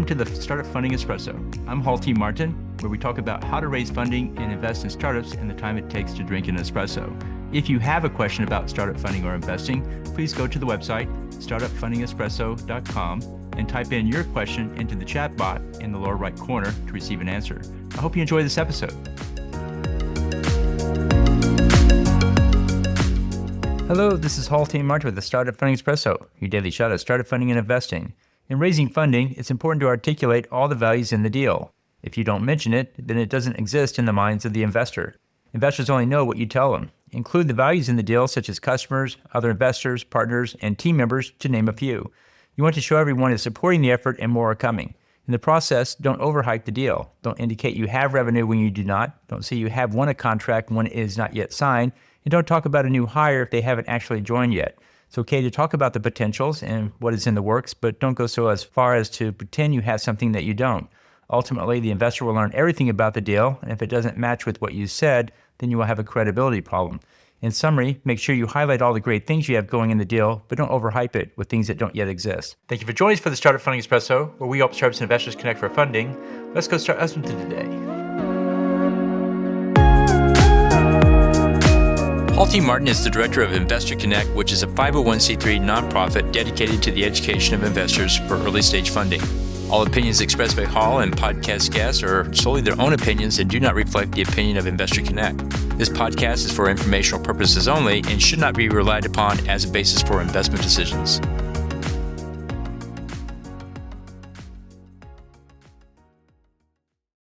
Welcome to the Startup Funding Espresso. I'm Hall T. Martin, where we talk about how to raise funding and invest in startups and the time it takes to drink an espresso. If you have a question about startup funding or investing, please go to the website, startupfundingespresso.com, and type in your question into the chat bot in the lower right corner to receive an answer. I hope you enjoy this episode. Hello, this is Hall T. Martin with the Startup Funding Espresso, your daily shot at startup funding and investing. In raising funding, it's important to articulate all the values in the deal. If you don't mention it, then it doesn't exist in the minds of the investor. Investors only know what you tell them. Include the values in the deal, such as customers, other investors, partners, and team members, to name a few. You want to show everyone is supporting the effort and more are coming. In the process, don't overhype the deal. Don't indicate you have revenue when you do not. Don't say you have won a contract when it is not yet signed. And don't talk about a new hire if they haven't actually joined yet. It's okay to talk about the potentials and what is in the works, but don't go so as far as to pretend you have something that you don't. Ultimately, the investor will learn everything about the deal, and if it doesn't match with what you said, then you will have a credibility problem. In summary, make sure you highlight all the great things you have going in the deal, but don't overhype it with things that don't yet exist. Thank you for joining us for the Startup Funding Espresso, where we help startups and investors connect for funding. Let's go start listening to today. Hall T. Martin is the director of Investor Connect, which is a 501c3 nonprofit dedicated to the education of investors for early stage funding. All opinions expressed by Hall and podcast guests are solely their own opinions and do not reflect the opinion of Investor Connect. This podcast is for informational purposes only and should not be relied upon as a basis for investment decisions.